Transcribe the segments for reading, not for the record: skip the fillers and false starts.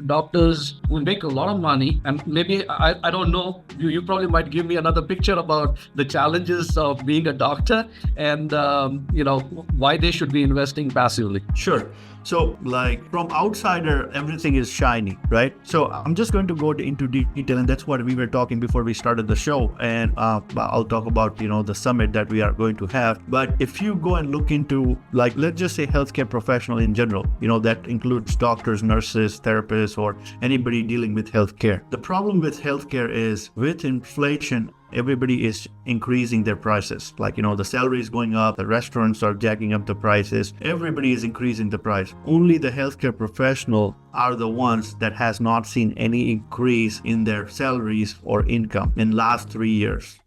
doctors who make a lot of money, and maybe I don't know, you probably might give me another picture about the challenges of being a doctor and why they should be investing passively. Sure. So, like from outsider, everything is shiny, right? So, I'm just going to go into detail, and that's what we were talking before we started the show. And I'll talk about the summit that we are going to have. But if you go and look into, like, let's just say healthcare professional in general, that includes doctors, nurses, therapists, or anybody dealing with healthcare. The problem with healthcare is with inflation, everybody is increasing their prices. Like, the salary is going up, the restaurants are jacking up the prices, everybody is increasing the price. Only the healthcare professional are the ones that has not seen any increase in their salaries or income in last 3 years.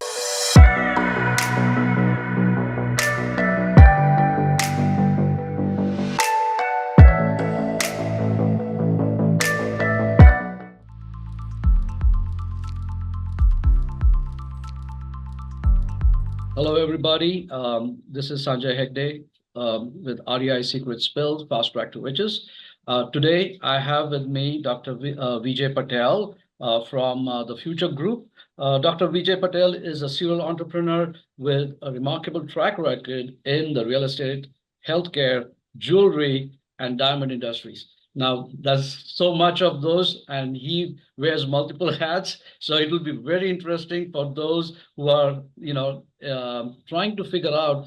Hello, everybody. This is Sanjay Hegde with REI Secret Spills, Fast Track to Riches. Today, I have with me Dr. Vijay Patel from the Future Group. Dr. Vijay Patel is a serial entrepreneur with a remarkable track record in the real estate, healthcare, jewelry, and diamond industries. Now, there's so much of those, and he wears multiple hats. So it will be very interesting for those who are, trying to figure out,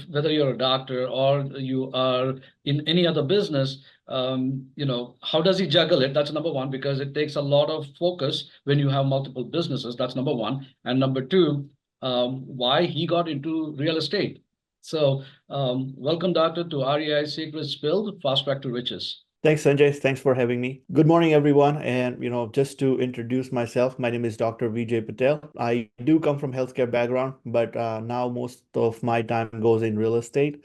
whether you're a doctor or you are in any other business, how does he juggle it? That's number one, because it takes a lot of focus when you have multiple businesses. That's number one. And number two, why he got into real estate. So welcome, Doctor, to REI Secret Spilled, Fast Track to Riches. Thanks, Sanjay. Thanks for having me. Good morning, everyone. And, just to introduce myself, my name is Dr. Vijay Patel. I do come from healthcare background, but now most of my time goes in real estate.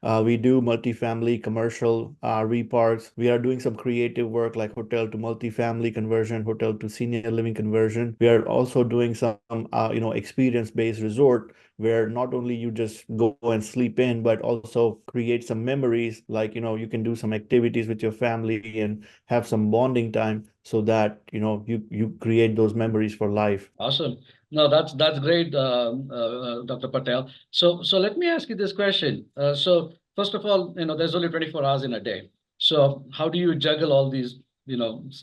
We do multifamily, commercial, reparks. We are doing some creative work like hotel to multifamily conversion, hotel to senior living conversion. We are also doing some, experience-based resort where not only you just go and sleep in, but also create some memories. Like, you can do some activities with your family and have some bonding time so that, you create those memories for life. Awesome. No, that's great, Dr. Patel. So let me ask you this question. So first of all, there's only 24 hours in a day. So how do you juggle all these,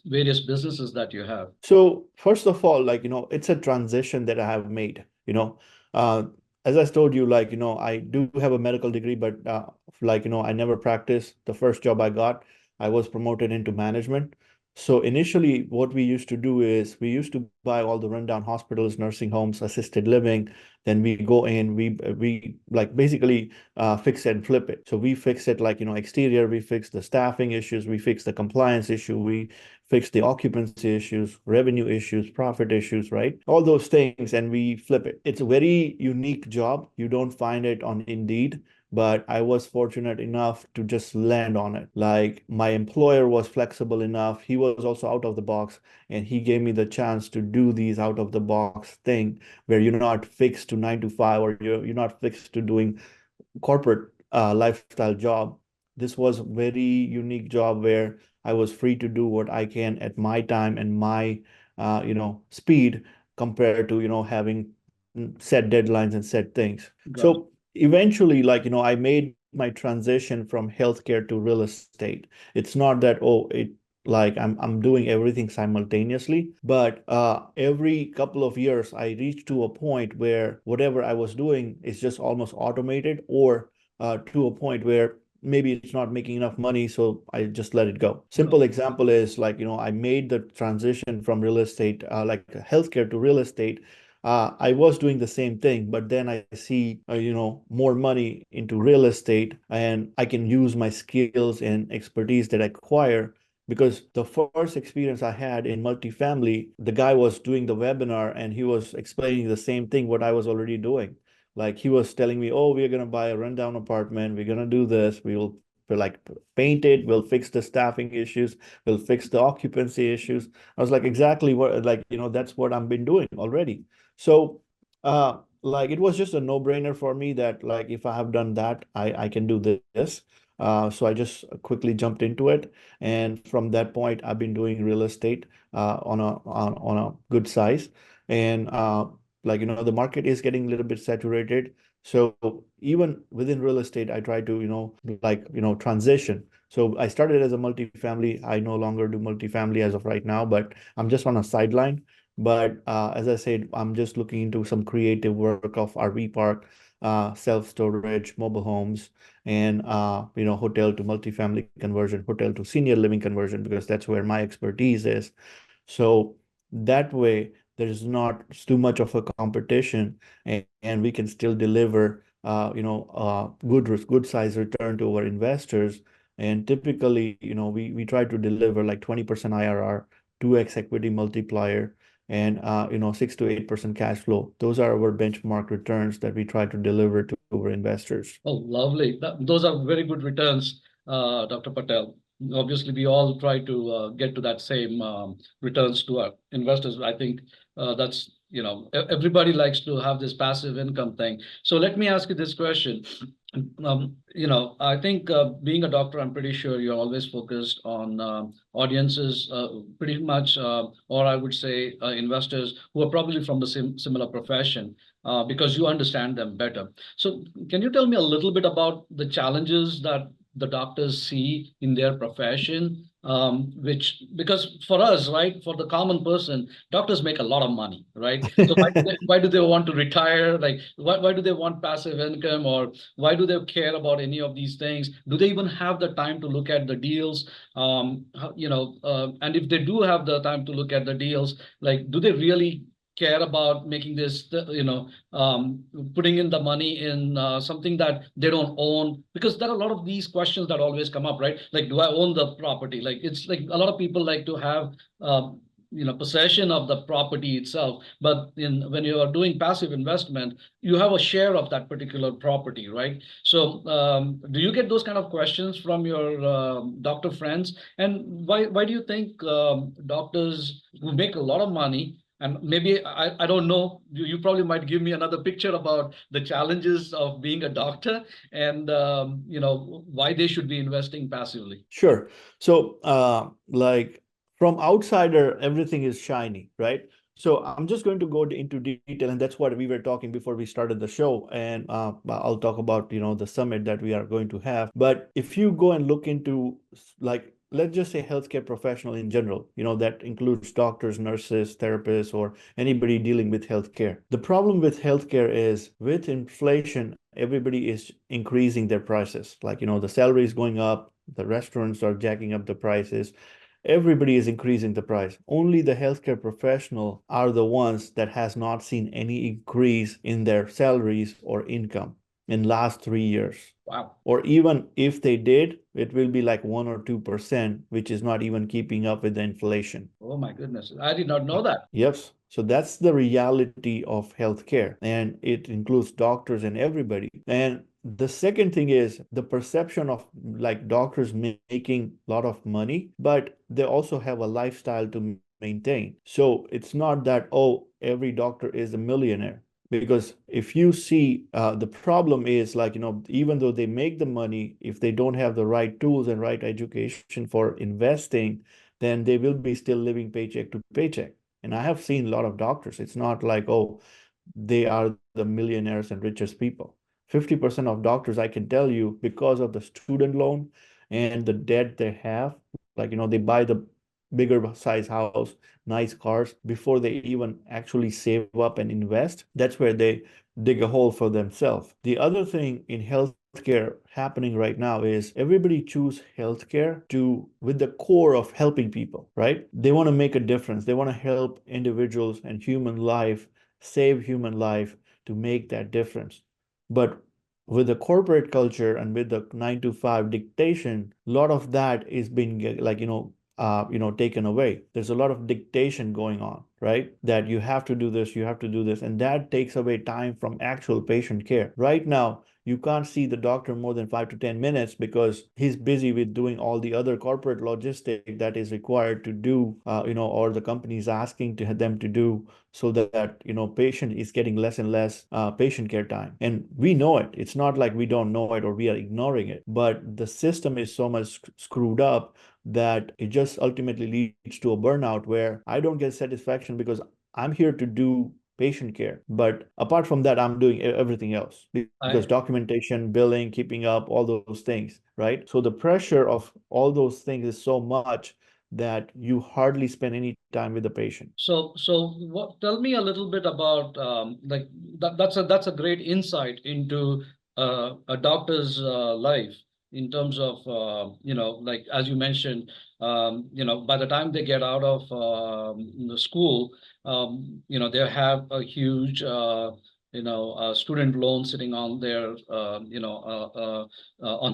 various businesses that you have? So first of all, it's a transition that I have made, as I told you, I do have a medical degree, but I never practiced. The first job I got, I was promoted into management. So initially, what we used to do is we used to buy all the rundown hospitals, nursing homes, assisted living. Then we go in, we like basically fix it and flip it. So we fix it exterior, we fix the staffing issues, we fix the compliance issue, we fix the occupancy issues, revenue issues, profit issues, right? All those things, and we flip it. It's a very unique job. You don't find it on Indeed, but I was fortunate enough to just land on it. Like, my employer was flexible enough. He was also out of the box, and he gave me the chance to do these out of the box thing where you're not fixed to 9 to 5, or you're not fixed to doing corporate lifestyle job. This was a very unique job where I was free to do what I can at my time and my speed, compared to having set deadlines and set things. So eventually, I made my transition from healthcare to real estate. It's not that, I'm doing everything simultaneously, but every couple of years I reached to a point where whatever I was doing is just almost automated, or to a point where maybe it's not making enough money, so I just let it go. Simple example is I made the transition from real estate, healthcare to real estate. I was doing the same thing, but then I see, more money into real estate, and I can use my skills and expertise that I acquire. Because the first experience I had in multifamily, the guy was doing the webinar and he was explaining the same thing what I was already doing. Like, he was telling me, oh, we're going to buy a rundown apartment. We're going to do this. We'll paint it. We'll fix the staffing issues. We'll fix the occupancy issues. I was like, exactly what, that's what I've been doing already. So, it was just a no-brainer for me that, if I have done that, I can do this. So I just quickly jumped into it. And from that point, I've been doing real estate on a good size. And the market is getting a little bit saturated. So even within real estate, I try to, transition. So I started as a multifamily. I no longer do multifamily as of right now, but I'm just on a sideline. But as I said, I'm just looking into some creative work of RV park, self-storage, mobile homes, and hotel to multifamily conversion, hotel to senior living conversion, because that's where my expertise is. So that way, there's not too much of a competition, and we can still deliver, good size return to our investors. And typically, we try to deliver like 20% IRR, 2x equity multiplier, and 6 to 8% cash flow. Those are our benchmark returns that we try to deliver to our investors. Oh, lovely. Those are very good returns, Dr. Patel. Obviously, we all try to get to that same returns to our investors. I think that's, everybody likes to have this passive income thing. So let me ask you this question. I think being a doctor, I'm pretty sure you're always focused on audiences, pretty much, or I would say investors who are probably from the similar profession, because you understand them better. So can you tell me a little bit about the challenges that the doctors see in their profession? Which, because for us, right, for the common person, doctors make a lot of money, right? So why do they want to retire? Like, why do they want passive income, or why do they care about any of these things? Do they even have the time to look at the deals? And if they do have the time to look at the deals, like, do they really care about making this, putting in the money in something that they don't own? Because there are a lot of these questions that always come up, right? Like, do I own the property? Like, it's like a lot of people like to have possession of the property itself, but when you are doing passive investment, you have a share of that particular property, right? So do you get those kind of questions from your doctor friends? And why do you think doctors who make a lot of money, and maybe I don't know, you probably might give me another picture about the challenges of being a doctor, and why they should be investing passively? Sure. So, from outsider, everything is shiny, right? So I'm just going to go into detail, and that's what we were talking before we started the show. And I'll talk about, the summit that we are going to have. But if you go and look into, let's just say healthcare professional in general, that includes doctors, nurses, therapists, or anybody dealing with healthcare. The problem with healthcare is with inflation, everybody is increasing their prices. The salary is going up, the restaurants are jacking up the prices. Everybody is increasing the price. Only the healthcare professional are the ones that has not seen any increase in their salaries or income in last 3 years. Wow. Or even if they did, it will be like 1 or 2%, which is not even keeping up with the inflation. Oh my goodness, I did not know that. Yes. So that's the reality of healthcare, and it includes doctors and everybody. And the second thing is the perception of like doctors making a lot of money, but they also have a lifestyle to maintain. So it's not that, oh, every doctor is a millionaire. Because if you see, the problem is even though they make the money, if they don't have the right tools and right education for investing, then they will be still living paycheck to paycheck. And I have seen a lot of doctors. It's not like, oh, they are the millionaires and richest people. 50% of doctors, I can tell you, because of the student loan and the debt they have, they buy the bigger size house, nice cars before they even actually save up and invest. That's where they dig a hole for themselves. The other thing in healthcare happening right now is everybody choose healthcare to with the core of helping people, right? They want to make a difference. They want to help individuals and human life, save human life to make that difference. But with the corporate culture and with the 9 to 5 dictation, a lot of that is being taken away. There's a lot of dictation going on, right? That you have to do this, you have to do this, and that takes away time from actual patient care. Right now, you can't see the doctor more than 5 to 10 minutes because he's busy with doing all the other corporate logistic that is required to do, or the company is asking to them to do, so that patient is getting less and less patient care time. And we know it. It's not like we don't know it or we are ignoring it, but the system is so much screwed up that it just ultimately leads to a burnout where I don't get satisfaction because I'm here to do patient care. But apart from that, I'm doing everything else because I documentation, billing, keeping up, all those things, right? So the pressure of all those things is so much that you hardly spend any time with the patient. tell me a little bit about like that's a great insight into a doctor's life in terms of like as you mentioned, by the time they get out of the school, they have a huge student loan sitting on their on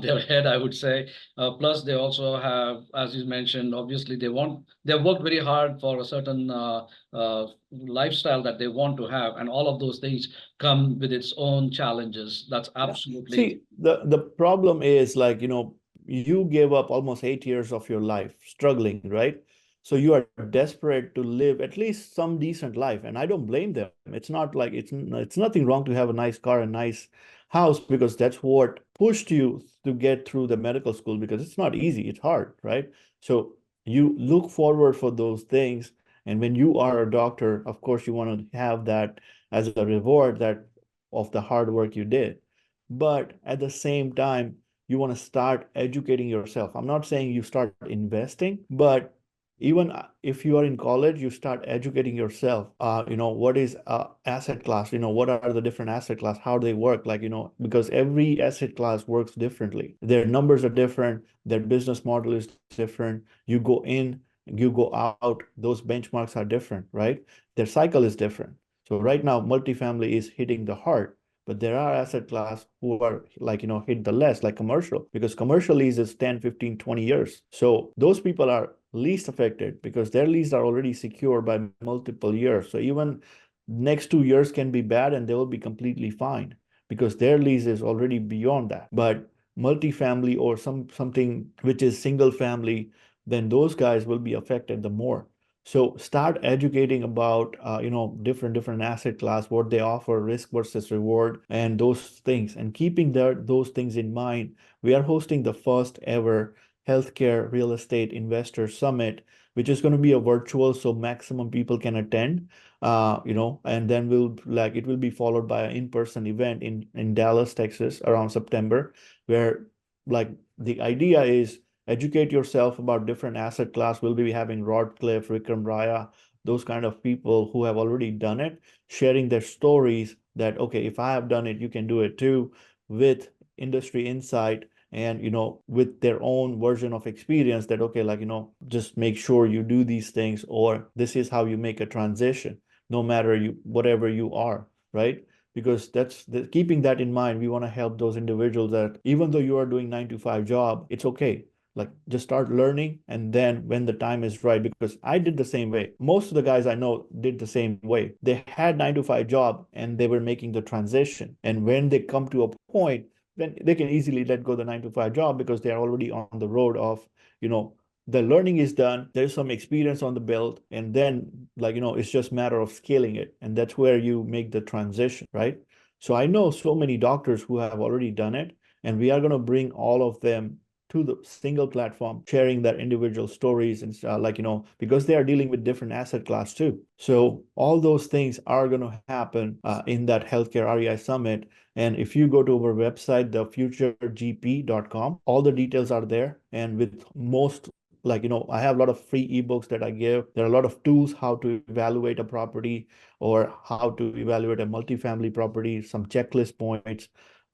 their head, I would say. Plus, they also have, as you mentioned, obviously they've worked very hard for a certain lifestyle that they want to have, and all of those things come with its own challenges. That's Yeah. absolutely See, the problem is like, you gave up almost 8 years of your life struggling, right? So you are desperate to live at least some decent life, and I don't blame them. It's not like it's nothing wrong to have a nice car and nice house because that's what pushed you to get through the medical school because it's not easy, it's hard, right? So you look forward for those things, and when you are a doctor, of course, you want to have that as a reward that of the hard work you did. But at the same time, you want to start educating yourself. I'm not saying you start investing, but even if you are in college, you start educating yourself. What is asset class? What are the different asset class? How they work? Like, because every asset class works differently. Their numbers are different. Their business model is different. You go in, you go out. Those benchmarks are different, right? Their cycle is different. So right now, multifamily is hitting the hard, but there are asset class who are like, hit the less, like commercial, because commercial lease is 10, 15, 20 years. So those people are least affected because their leases are already secured by multiple years. So even next 2 years can be bad and they will be completely fine because their lease is already beyond that. But multifamily or something which is single family, then those guys will be affected the more. So start educating about different asset class, what they offer, risk versus reward, and those things. And keeping those things in mind, we are hosting the first ever healthcare real estate investor summit, which is going to be a virtual, so maximum people can attend. And then it will be followed by an in-person event in Dallas, Texas, around September, where like the idea is educate yourself about different asset class. We'll be having Rodcliffe, Vikram Raya, those kind of people who have already done it, sharing their stories that, okay, if I have done it, you can do it too, with industry insight and, with their own version of experience that, okay, like, just make sure you do these things, or this is how you make a transition, no matter whatever you are, right? Because keeping that in mind, we want to help those individuals that even though you are doing 9 to 5 job, it's okay, like just start learning, and then when the time is right, because I did the same way. Most of the guys I know did the same way. They had 9 to 5 job and they were making the transition, and when they come to a point, then they can easily let go the 9 to 5 job because they are already on the road of, the learning is done, there's some experience on the belt, and then like, it's just matter of scaling it, and that's where you make the transition, right? So I know so many doctors who have already done it, and we are going to bring all of them to the single platform, sharing their individual stories and because they are dealing with different asset class too. So all those things are going to happen in that healthcare REI summit. And if you go to our website, thefuturegp.com, all the details are there. And with most, I have a lot of free ebooks that I give. There are a lot of tools how to evaluate a property or how to evaluate a multifamily property, some checklist points.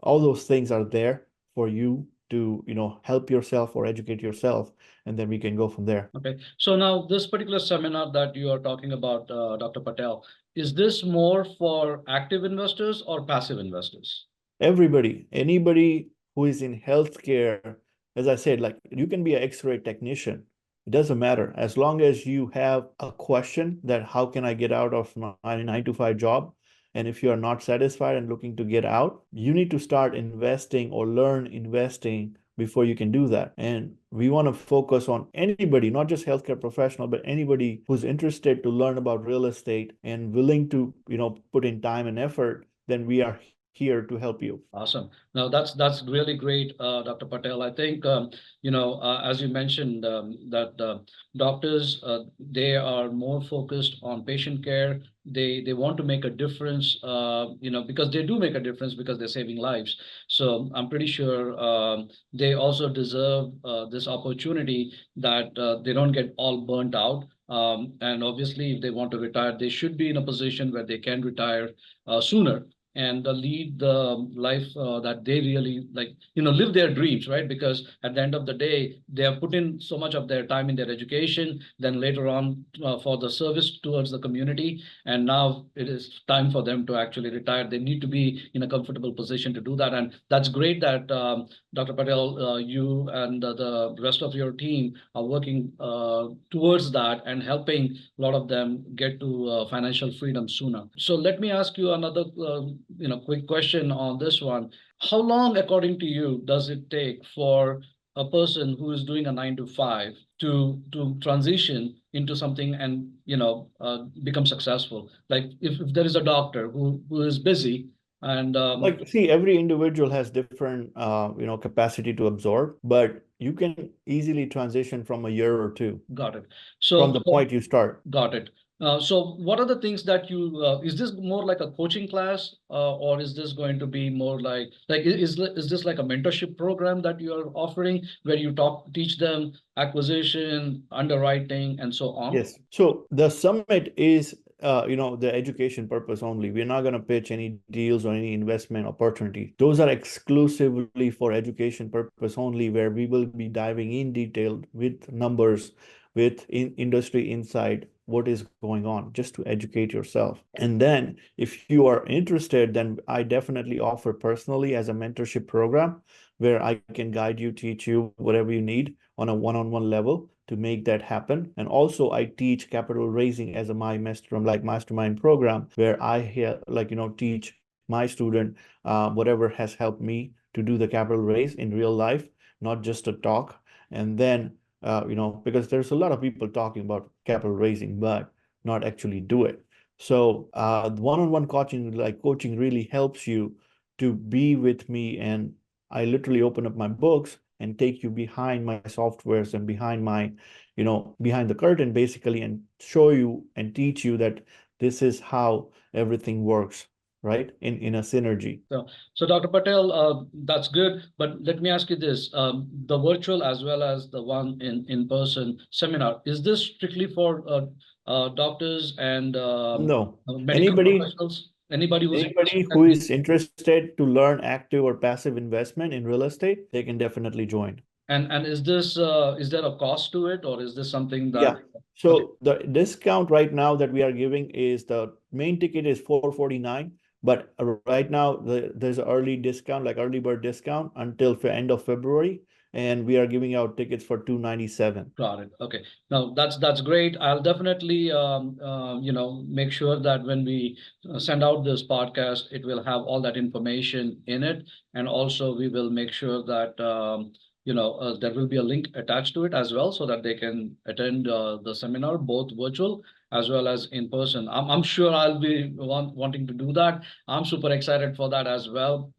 All those things are there for you to help yourself or educate yourself, and then we can go from there. okay. So now this particular seminar that you are talking about, Dr. Patel, is this more for active investors or passive investors? Everybody, anybody who is in healthcare, as I said, like you can be an x-ray technician, it doesn't matter as long as you have a question that how can I get out of my 9 to 5 job, And if you are not satisfied and looking to get out, you need to start investing or learn investing before you can do that. And we want to focus on anybody, not just healthcare professional, but anybody who's interested to learn about real estate and willing to, put in time and effort, then we are here to help you. Awesome. Now that's really great, Dr. Patel. I think as you mentioned, that doctors they are more focused on patient care. They want to make a difference, because they do make a difference because they're saving lives. So I'm pretty sure they also deserve this opportunity that they don't get all burnt out. And obviously, if they want to retire, they should be in a position where they can retire sooner and lead the life that they really like, live their dreams, right? Because at the end of the day, they have put in so much of their time in their education, then later on for the service towards the community. And now it is time for them to actually retire. They need to be in a comfortable position to do that. And that's great that Dr. Patel, you and the rest of your team are working towards that and helping a lot of them get to financial freedom sooner. So let me ask you another quick question on this one. How long, according to you, does it take for a person who is doing a 9 to 5 to transition into something and become successful? Like if there is a doctor who is busy and Like, see, every individual has different, capacity to absorb, but you can easily transition from a year or two got it. from So, the point you start. got it. So what are the things that you, is this more like a coaching class, or is this going to be more is this like a mentorship program that you are offering where you teach them acquisition, underwriting, and so on? Yes. So the summit is, the education purpose only. We're not going to pitch any deals or any investment opportunity. Those are exclusively for education purpose only, where we will be diving in detail with numbers, with industry insight, what is going on, just to educate yourself. And then if you are interested, then I definitely offer personally as a mentorship program where I can guide you, teach you whatever you need on a one-on-one level to make that happen. And also I teach capital raising as a mastermind program where I teach my student whatever has helped me to do the capital raise in real life, not just a talk. And then because there's a lot of people talking about capital raising but not actually do it. So one-on-one coaching really helps you to be with me, and I literally open up my books and take you behind my softwares and behind the curtain basically, and show you and teach you that this is how everything works, right? In a synergy. So Dr. Patel, that's good. But let me ask you this: the virtual as well as the one in person seminar, is this strictly for doctors and No, medical anybody professionals? Anybody who's anybody interested who can be. is interested to learn active or passive investment in real estate, they can definitely join. And is there a cost to it, or is this something that? Yeah. Okay, So the discount right now that we are giving is the main ticket is 449, but right now there's an early discount, like early bird discount until end of February, and we are giving out tickets for 297. got it. Okay, now that's great. I'll definitely make sure that when we send out this podcast, it will have all that information in it, and also we will make sure that there will be a link attached to it as well, so that they can attend the seminar, both virtual as well as in person. I'm sure I'll be wanting to do that. I'm super excited for that as well.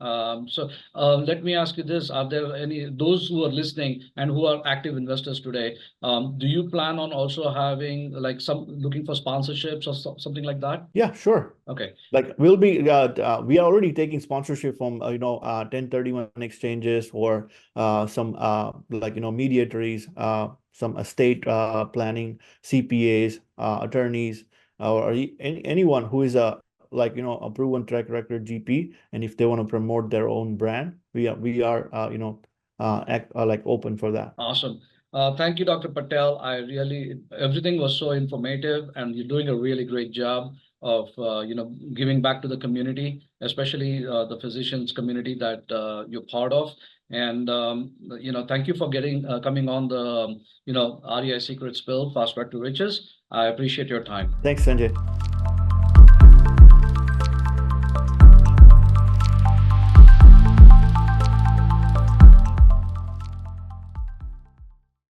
So let me ask you this: are there any those who are listening and who are active investors today? Do you plan on also having like some looking for sponsorships or something like that? Yeah, sure. Okay, Like we are already taking sponsorship from 1031 exchanges, or some mediatories, some estate planning CPAs, attorneys, or anyone who is a proven track record GP, and if they want to promote their own brand, we are open for that. awesome. Thank you, Dr. Patel. Everything was so informative, and you're doing a really great job of, giving back to the community, especially the physicians community that you're part of. And, thank you for coming on the, REI Secret Spill, Fast Track to Riches. I appreciate your time. Thanks, Sanjay.